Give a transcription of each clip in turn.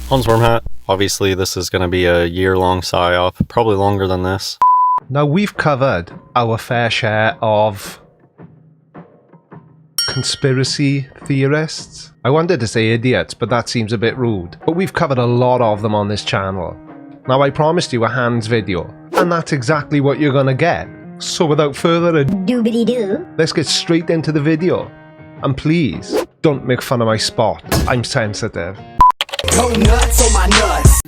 Hans Wormhat. Obviously this is going to be a year-long psyop, probably longer than this. Now we've covered our fair share of conspiracy theorists. I wanted to say idiots, but that seems a bit rude. But we've covered a lot of them on this channel. Now I promised you a Hans video, and that's exactly what you're gonna get. So without further ado, let's get straight into the video. And please, don't make fun of my spot. I'm sensitive. Go nuts on my nuts.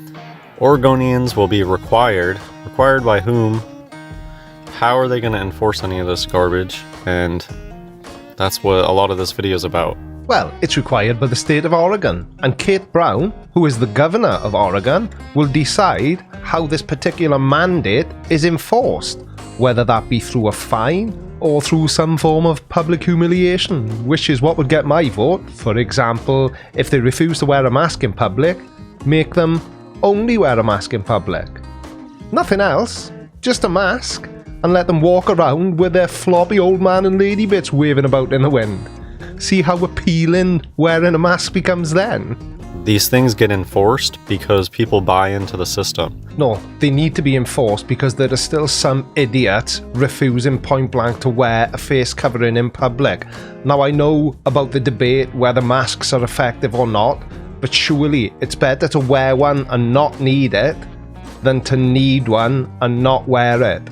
Oregonians will be required. Required by whom? How are they going to enforce any of this garbage? And that's what a lot of this video is about. Well, it's required by the state of Oregon, and Kate Brown, who is the governor of Oregon, will decide how this particular mandate is enforced, whether that be through a fine or through some form of public humiliation, which is what would get my vote. For example, if they refuse to wear a mask in public, make them only wear a mask in public. Nothing else, just a mask, and let them walk around with their floppy old man and lady bits waving about in the wind. See how appealing wearing a mask becomes then? These things get enforced because people buy into the system. No, they need to be enforced because there are still some idiots refusing point blank to wear a face covering in public. Now I know about the debate whether masks are effective or not, but surely it's better to wear one and not need it than to need one and not wear it.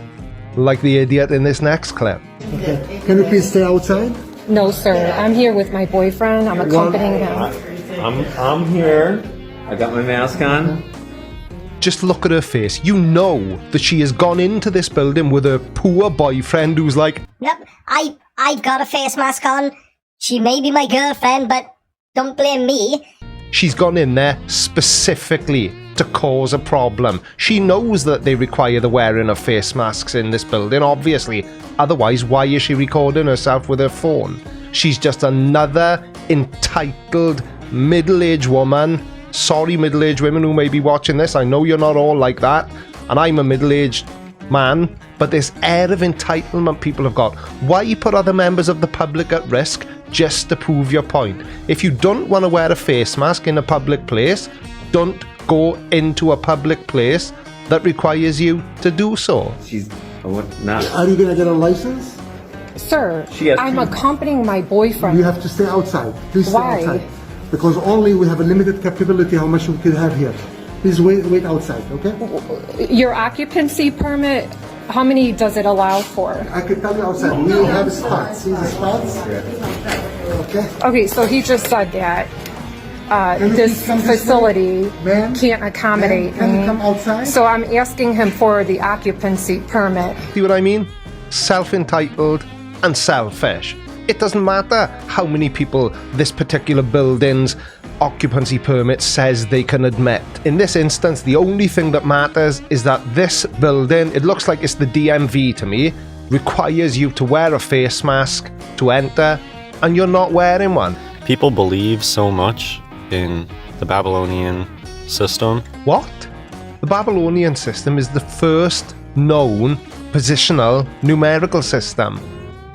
Like the idiot in this next clip. Okay. Can you please stay outside? No, sir. I'm here with my boyfriend. I'm accompanying him. I'm here. I got my mask on. Just look at her face. You know that she has gone into this building with her poor boyfriend who's like, "Yep, I've got a face mask on. She may be my girlfriend, but don't blame me." She's gone in there specifically to cause a problem. She knows that they require the wearing of face masks in this building, obviously. Otherwise, why is she recording herself with her phone? She's just another entitled middle-aged woman. Sorry, middle-aged women who may be watching this. I know you're not all like that, and I'm a middle-aged man, but this air of entitlement people have got. Why put other members of the public at risk just to prove your point? If you don't want to wear a face mask in a public place, don't go into a public place that requires you to do so. Not. Are you gonna get a license? Sir, She has I'm to- accompanying my boyfriend. You have to stay outside. Please stay Why? outside. Because only we have a limited capability how much we can have here. Please wait outside, okay? Your occupancy permit, how many does it allow for? I can tell you outside. We have spots. See the spots? Okay. Okay, so he just said that Can you this please come this facility way? Ma'am? can't accommodate Can you me. come outside? So I'm asking him for the occupancy permit. See what I mean? Self-entitled and selfish. It doesn't matter how many people this particular building's occupancy permit says they can admit. In this instance, the only thing that matters is that this building, it looks like it's the DMV to me, requires you to wear a face mask to enter, and you're not wearing one. People believe so much in the Babylonian system. What? The Babylonian system is the first known positional numerical system.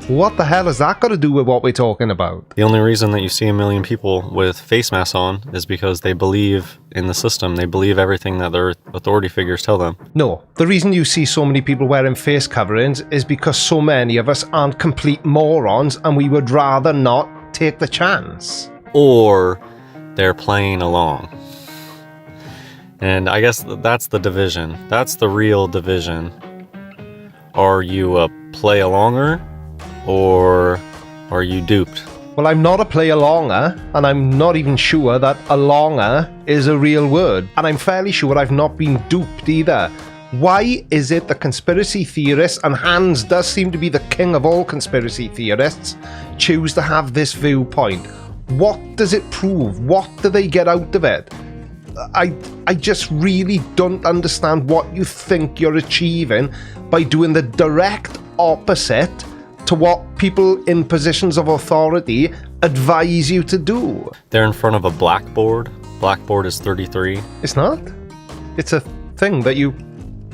What the hell has that got to do with what we're talking about? The only reason that you see a million people with face masks on is because they believe in the system. They believe everything that their authority figures tell them. No, the reason you see so many people wearing face coverings is because so many of us aren't complete morons and we would rather not take the chance. Or they're playing along. And I guess that's the division. That's the real division. Are you a play-alonger? Or are you duped? Well, I'm not a play-alonger, and I'm not even sure that alonger is a real word. And I'm fairly sure I've not been duped either. Why is it the conspiracy theorists, and Hans does seem to be the king of all conspiracy theorists, choose to have this viewpoint? What does it prove? What do they get out of it? I just really don't understand what you think you're achieving by doing the direct opposite to what people in positions of authority advise you to do. They're in front of a blackboard. Blackboard is 33. It's not. It's a thing that you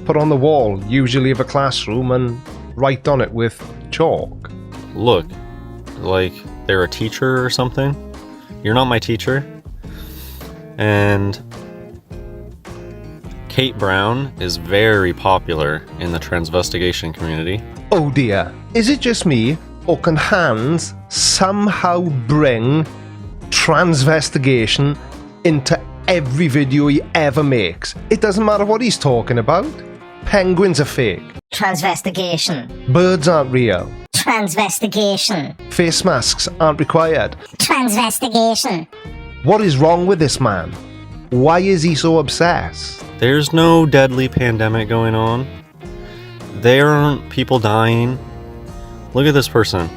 put on the wall, usually of a classroom, and write on it with chalk. Look, like they're a teacher or something. You're not my teacher. And Kate Brown is very popular in the transvestigation community. Oh dear, is it just me, or can Hans somehow bring transvestigation into every video he ever makes? It doesn't matter what he's talking about. Penguins are fake. Transvestigation. Birds aren't real. Transvestigation. Face masks aren't required. Transvestigation. What is wrong with this man? Why is he so obsessed? There's no deadly pandemic going on. There aren't people dying. Look at this person.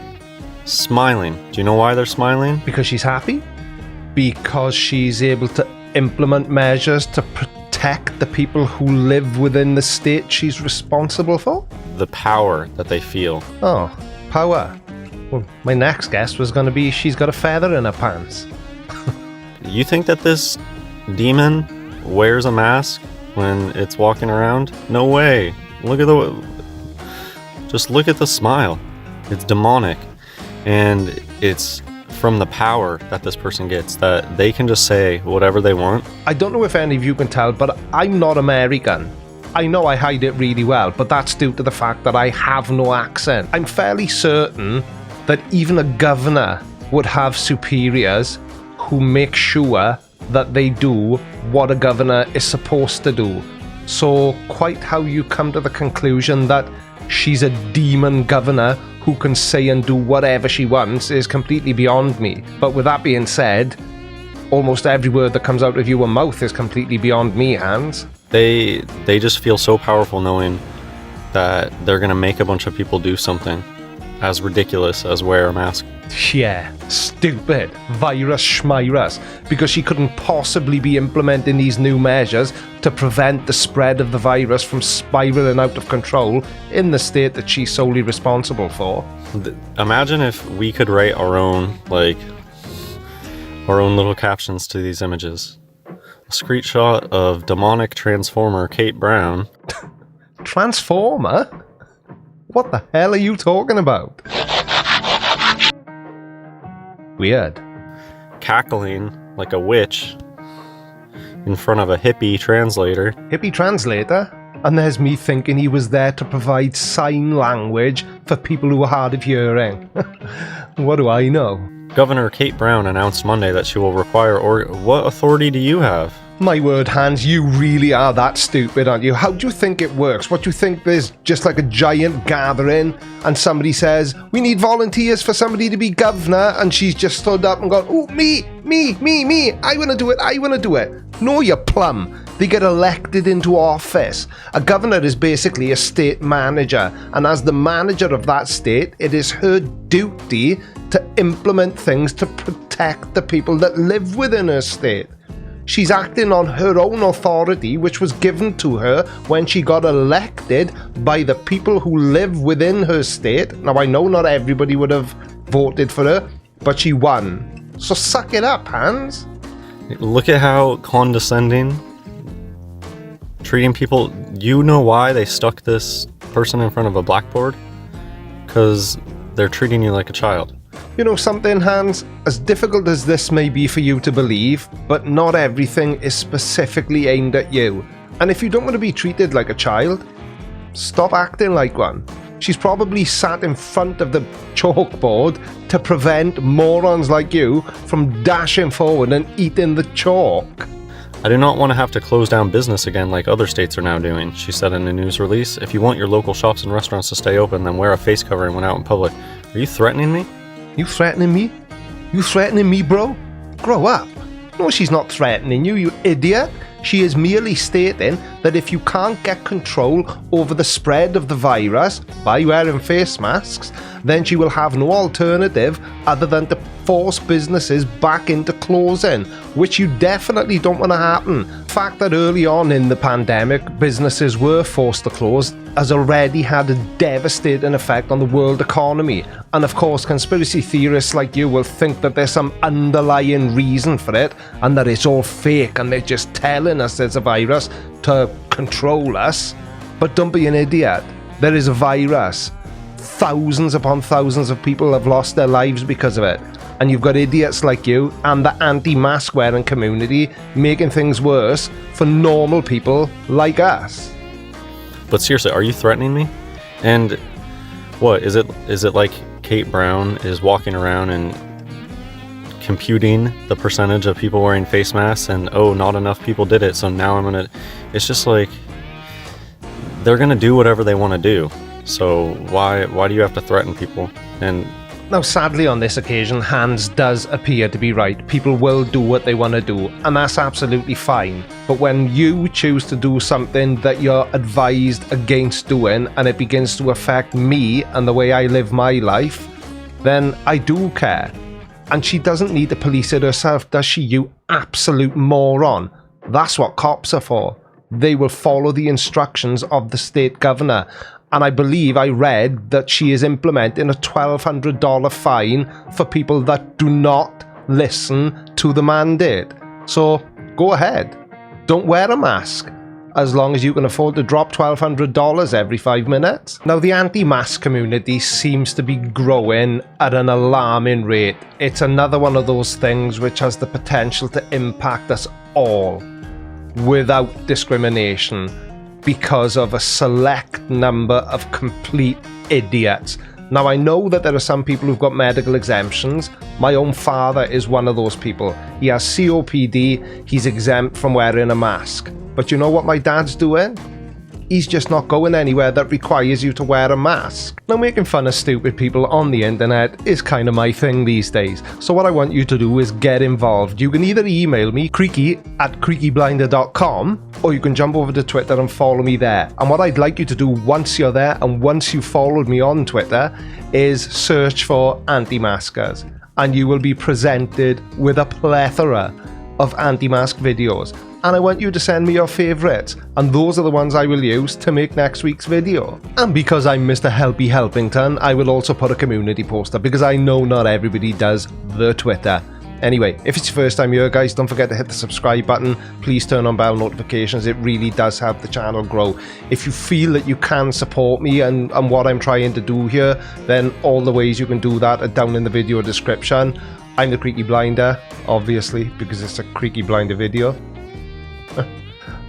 Smiling. Do you know why they're smiling? Because she's happy? Because she's able to implement measures to protect the people who live within the state she's responsible for? The power that they feel. Oh, power. Well, my next guess was going to be she's got a feather in her pants. You think that this demon wears a mask when it's walking around? No way. Just look at the smile. It's demonic. And it's from the power that this person gets, that they can just say whatever they want. I don't know if any of you can tell, but I'm not American. I know I hide it really well, but that's due to the fact that I have no accent. I'm fairly certain that even a governor would have superiors who make sure that they do what a governor is supposed to do. So quite how you come to the conclusion that she's a demon governor who can say and do whatever she wants is completely beyond me. But with that being said, almost every word that comes out of your mouth is completely beyond me, Hans. They just feel so powerful knowing that they're gonna make a bunch of people do something as ridiculous as wear a mask. Yeah, stupid. Virus schmirus. Because she couldn't possibly be implementing these new measures to prevent the spread of the virus from spiraling out of control in the state that she's solely responsible for. Imagine if we could write our own little captions to these images. A screenshot of demonic transformer Kate Brown. Transformer? What the hell are you talking about? Weird. Cackling like a witch in front of a hippie translator. Hippie translator? And there's me thinking he was there to provide sign language for people who are hard of hearing. What do I know? Governor Kate Brown announced Monday that she will require what authority do you have? My word, Hans, you really are that stupid, aren't you? How do you think it works? What, do you think there's just like a giant gathering and somebody says, we need volunteers for somebody to be governor, and she's just stood up and gone, oh, me, I want to do it. No, you plum. They get elected into office. A governor is basically a state manager, and as the manager of that state, it is her duty to implement things to protect the people that live within her state. She's acting on her own authority, which was given to her when she got elected by the people who live within her state. Now, I know not everybody would have voted for her, but she won. So suck it up, Hans. Look at how condescending. Treating people. You know why they stuck this person in front of a blackboard? Because they're treating you like a child. You know something, Hans? As difficult as this may be for you to believe, but not everything is specifically aimed at you. And if you don't want to be treated like a child, stop acting like one. She's probably sat in front of the chalkboard to prevent morons like you from dashing forward and eating the chalk. I do not want to have to close down business again like other states are now doing, she said in a news release. If you want your local shops and restaurants to stay open, then wear a face covering when out in public. Are you threatening me? You threatening me? You threatening me, bro? Grow up. No, she's not threatening you, you idiot. She is merely stating that if you can't get control over the spread of the virus by wearing face masks, then she will have no alternative other than to force businesses back into closing, which you definitely don't want to happen. The fact that early on in the pandemic, businesses were forced to close has already had a devastating effect on the world economy. And of course, conspiracy theorists like you will think that there's some underlying reason for it and that it's all fake and they're just telling us there's a virus to control us. But don't be an idiot. There is a virus. Thousands upon thousands of people have lost their lives because of it. And you've got idiots like you and the anti-mask wearing community making things worse for normal people like us. But seriously, are you threatening me? And what is it like Kate Brown is walking around and computing the percentage of people wearing face masks and, oh, not enough people did it, so now I'm gonna... It's just like, they're gonna do whatever they want to do. So why do you have to threaten people? And now, sadly, on this occasion, Hans does appear to be right. People will do what they want to do, and that's absolutely fine. But when you choose to do something that you're advised against doing, and it begins to affect me and the way I live my life, then I do care. And she doesn't need to police it herself, does she, you absolute moron? That's what cops are for. They will follow the instructions of the state governor. And I believe I read that she is implementing a $1,200 fine for people that do not listen to the mandate. So go ahead. Don't wear a mask, as long as you can afford to drop $1,200 every 5 minutes. Now, the anti-mask community seems to be growing at an alarming rate. It's another one of those things which has the potential to impact us all without discrimination, because of a select number of complete idiots. Now, I know that there are some people who've got medical exemptions. My own father is one of those people. He has COPD, he's exempt from wearing a mask. But you know what my dad's doing? He's just not going anywhere that requires you to wear a mask. Now, making fun of stupid people on the internet is kind of my thing these days. So what I want you to do is get involved. You can either email me, creaky@creakyblinder.com, or you can jump over to Twitter and follow me there. And what I'd like you to do once you're there and once you've followed me on Twitter is search for anti-maskers. And you will be presented with a plethora of anti-mask videos. And I want you to send me your favourites, and those are the ones I will use to make next week's video. And because I'm Mr. Helpy Helpington, I will also put a community poster, because I know not everybody does the Twitter. Anyway, if it's your first time here, guys, don't forget to hit the subscribe button. Please turn on bell notifications. It really does help the channel grow. If you feel that you can support me and what I'm trying to do here, then all the ways you can do that are down in the video description. I'm the Creaky Blinder, obviously, because it's a Creaky Blinder video.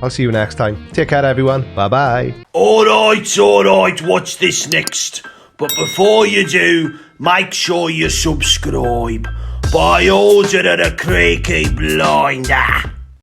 I'll see you next time. Take care, everyone. Bye-bye. Alright, watch this next. But before you do, make sure you subscribe. By order of the Creaky Blinder.